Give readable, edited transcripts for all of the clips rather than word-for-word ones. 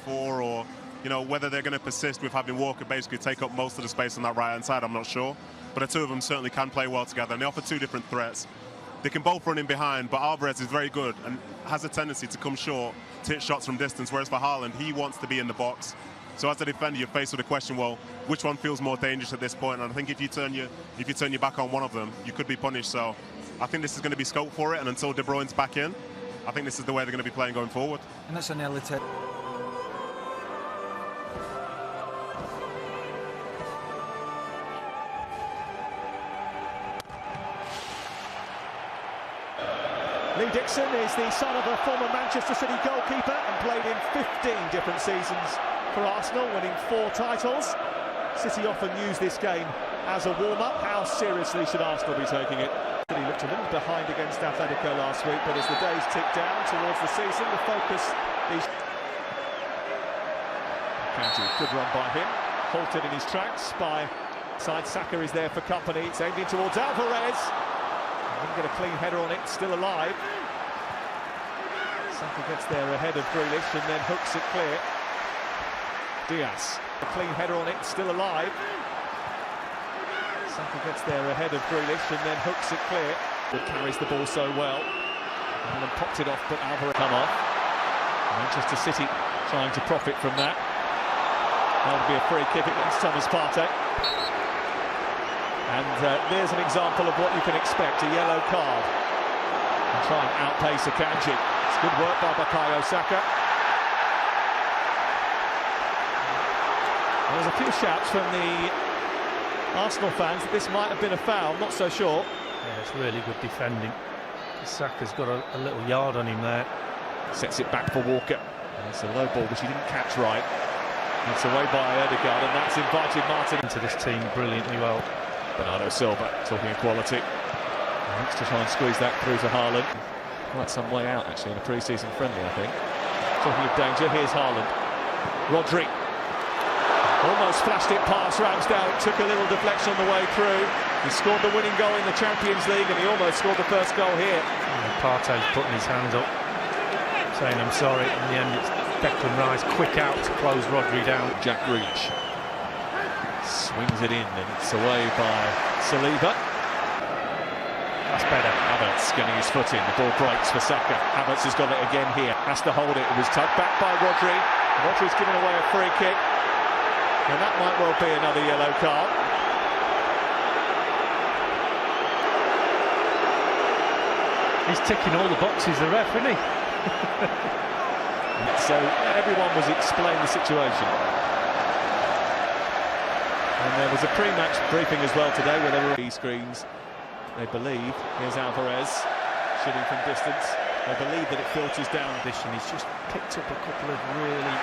4, or whether they're going to persist with having Walker basically take up most of the space on that right-hand side, I'm not sure. But the two of them certainly can play well together, and they offer two different threats. They can both run in behind, but Alvarez is very good and has a tendency to come short, to hit shots from distance, whereas for Haaland, he wants to be in the box. So as a defender, you're faced with a question, well, which one feels more dangerous at this point? And I think if you turn your back on one of them, you could be punished. So I think this is going to be scope for it, and until De Bruyne's back in, I think this is the way they're going to be playing going forward. And that's an elite. Lee Dixon is the son of a former Manchester City goalkeeper and played in 15 different seasons for Arsenal, winning 4 titles. City often use this game as a warm-up. How seriously should Arsenal be taking it? He looked a little behind against Atletico last week, but as the days tick down towards the season, the focus is... Kanji, good run by him, halted in his tracks by side. Saka is there for company, it's aimed in towards Alvarez. Didn't get a clean header on it, still alive. Saka gets there ahead of Grealish and then hooks it clear. Diaz, a clean header on it, still alive. Saka gets there ahead of Grealish and then hooks it clear. But carries the ball so well. And then popped it off, but Alvarez come off. Manchester City trying to profit from that. That would be a free kick against Thomas Partey. And there's an example of what you can expect, a yellow card. And try and outpace Akanji. It's good work by Bukayo Saka. There's a few shouts from the Arsenal fans that this might have been a foul, not so sure. Yeah, it's really good defending. Saka's got a little yard on him there. Sets it back for Walker. And it's a low ball which he didn't catch right. It's away by Ødegaard, and that's invited Martin into this team brilliantly well. Bernardo Silva talking equality. Needs to try and squeeze that through to Haaland. Quite some way out actually in a pre-season friendly, I think. Talking of danger, here's Haaland. Rodri. Almost flashed it past Ramsdale. It took a little deflection on the way through. He scored the winning goal in the Champions League and he almost scored the first goal here. Partey's putting his hands up, saying I'm sorry. In the end, it's Declan Rice quick out to close Rodri down. Jack Grealish swings it in and it's away by Saliba. That's better. Havertz getting his foot in. The ball breaks for Saka. Havertz has got it again here. Has to hold it. It was tugged back by Rodri. Rodri's given away a free kick. And that might well be another yellow card. He's ticking all the boxes, the ref, isn't he? So everyone was explaining the situation. And there was a pre-match briefing as well today where there were screens. They believe, here's Alvarez, shooting from distance. They believe that it filters down. He's just picked up a couple of really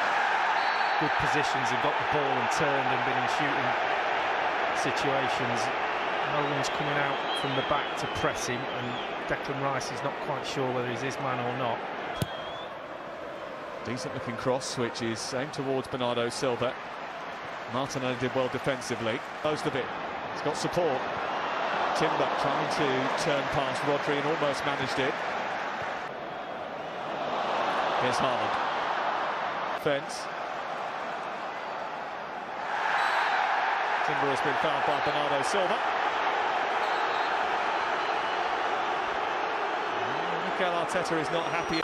good positions and got the ball and turned and been in shooting situations. No one's coming out from the back to press him, and Declan Rice is not quite sure whether he's his man or not. Decent looking cross, which is aimed towards Bernardo Silva. Martinelli did well defensively. Most of it. He's got support. Timber trying to turn past Rodri and almost managed it. Here's Haaland. Defence. Timber has been fouled by Bernardo Silva. Mikel Arteta is not happy.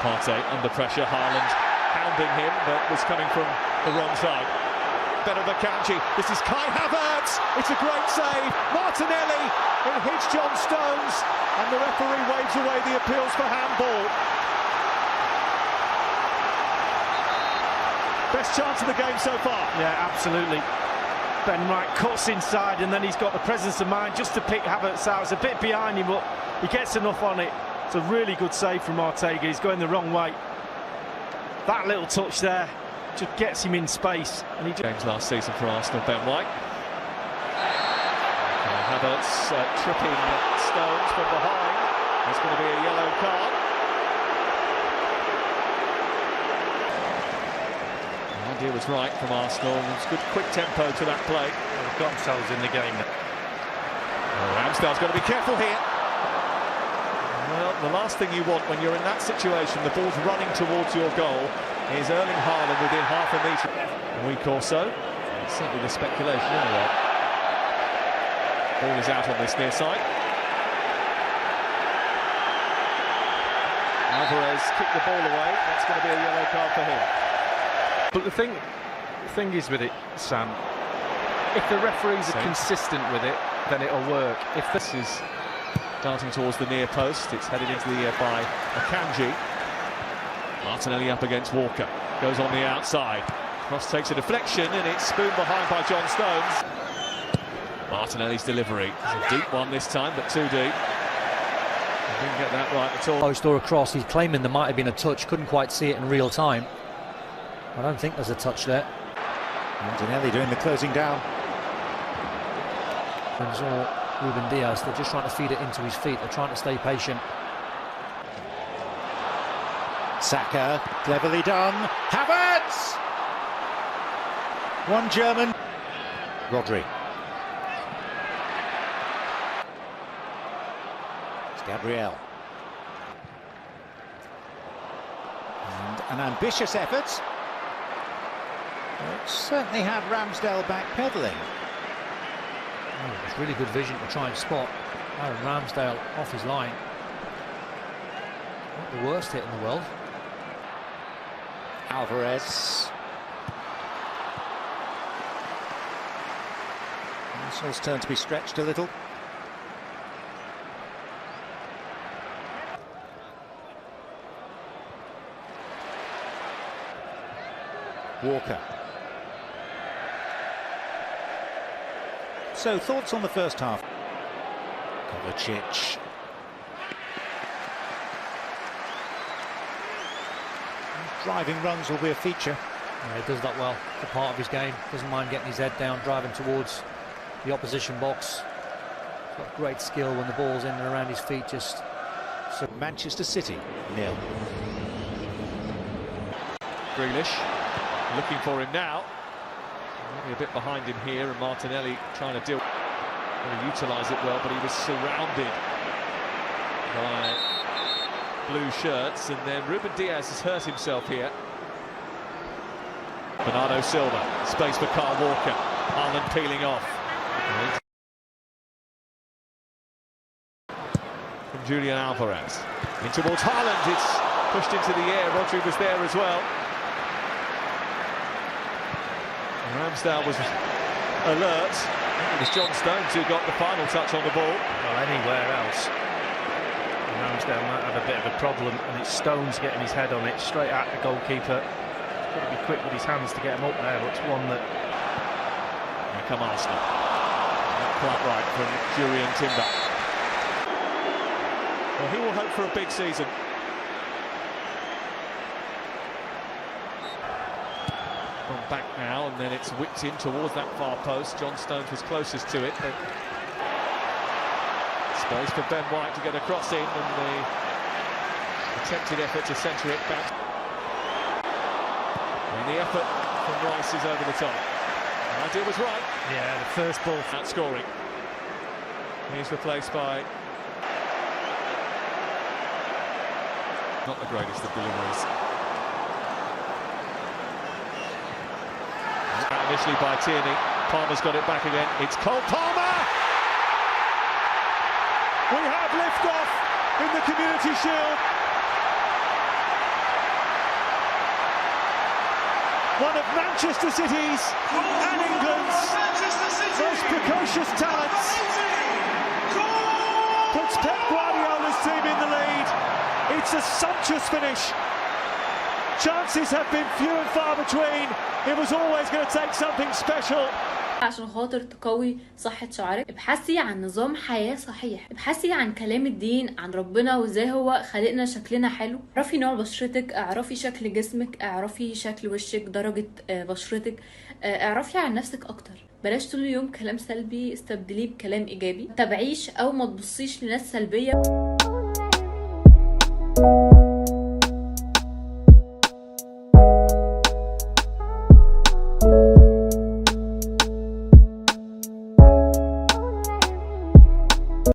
Partey under pressure. Haaland hounding him, but was coming from the wrong side. Better Akanji. This is Kai Havertz. It's a great save. Martinelli. It hits John Stones, and the referee waves away the appeals for handball. Best chance of the game so far. Yeah, absolutely. Ben Wright cuts inside, and then he's got the presence of mind just to pick Havertz out. It's a bit behind him, but he gets enough on it. It's a really good save from Ortega. He's going the wrong way. That little touch there just gets him in space. And he Games last season for Arsenal, Ben White. Havertz tripping Stones from behind. There's going to be a yellow card. The idea was right from Arsenal. There's good quick tempo to that play. They've got themselves in the game. Ramsdale's got to be careful here. Well, the last thing you want when you're in that situation, the ball's running towards your goal, is Erling Haaland within half a metre. A week or so. It's certainly the speculation anyway. Ball is out on this near side. Alvarez kicked the ball away. That's going to be a yellow card for him. But the thing is with it, Sam, if the referees are consistent with it, then it'll work. If this is Darting towards the near post, it's headed into the air by Akanji. Martinelli up against Walker, goes on the outside. Cross takes a deflection and it's spooned behind by John Stones. Martinelli's delivery. It's a deep one this time, but too deep. Didn't get that right at all. Post or across, he's claiming there might have been a touch, couldn't quite see it in real time. I don't think there's a touch there. Martinelli doing the closing down. Or Ruben Diaz, they're just trying to feed it into his feet, they're trying to stay patient. Saka, cleverly done. Havertz! One German. Rodri. It's Gabriel. And an ambitious effort. It certainly had Ramsdale backpedaling. Oh, it's really good vision to try and spot Aaron Ramsdale off his line. Not the worst hit in the world. Alvarez. Arsenal's turn to be stretched a little. Walker. So, thoughts on the first half? Kovacic. Driving runs will be a feature. Yeah, he does that well. It's a part of his game. Doesn't mind getting his head down, driving towards the opposition box. He's got great skill when the ball's in and around his feet. Just so Manchester City 0. Grealish looking for him now. Maybe a bit behind him here, and Martinelli trying to utilise it well, but he was surrounded by blue shirts, and then Ruben Diaz has hurt himself here. Bernardo Silva, space for Kyle Walker. Haaland peeling off. From Julian Alvarez. In towards Haaland, it's pushed into the air. Rodri was there as well. Ramsdale was alert. It was John Stones who got the final touch on the ball. Well, anywhere else, Ramsdale might have a bit of a problem, and it's Stones getting his head on it straight at the goalkeeper. He's got to be quick with his hands to get him up there, but it's one that... Here come Arsenal. Not quite right from Jurrien Timber. Well, he will hope for a big season. Back now, and then it's whipped in towards that far post. John Stones was closest to it, but space for Ben White to get a cross in, and the attempted effort to centre it back. And the effort from Rice is over the top. The idea was right. Yeah, the first ball outscoring. He's replaced by not the greatest of deliveries. Initially by Tierney. Palmer's got it back again. It's Cole Palmer! We have liftoff in the Community Shield. One of Manchester City's and England's most precocious talents puts Pep Guardiola's team in the lead. It's a sumptuous finish. Chances have been few and far between. It was always going to take something special. عشان خاطر تقوي صحة شعرك ابحثي عن نظام حياة صحيح، ابحثي عن كلام الدين، عن ربنا وازاي هو خلقنا شكلنا حلو. اعرفي نوع بشرتك، اعرفي شكل جسمك، اعرفي شكل وشك، درجة بشرتك، اعرفي عن نفسك اكتر. بلاش طول اليوم كلام سلبي، استبدليه بكلام ايجابي. تابعيش او ما تبصيش لناس سلبية.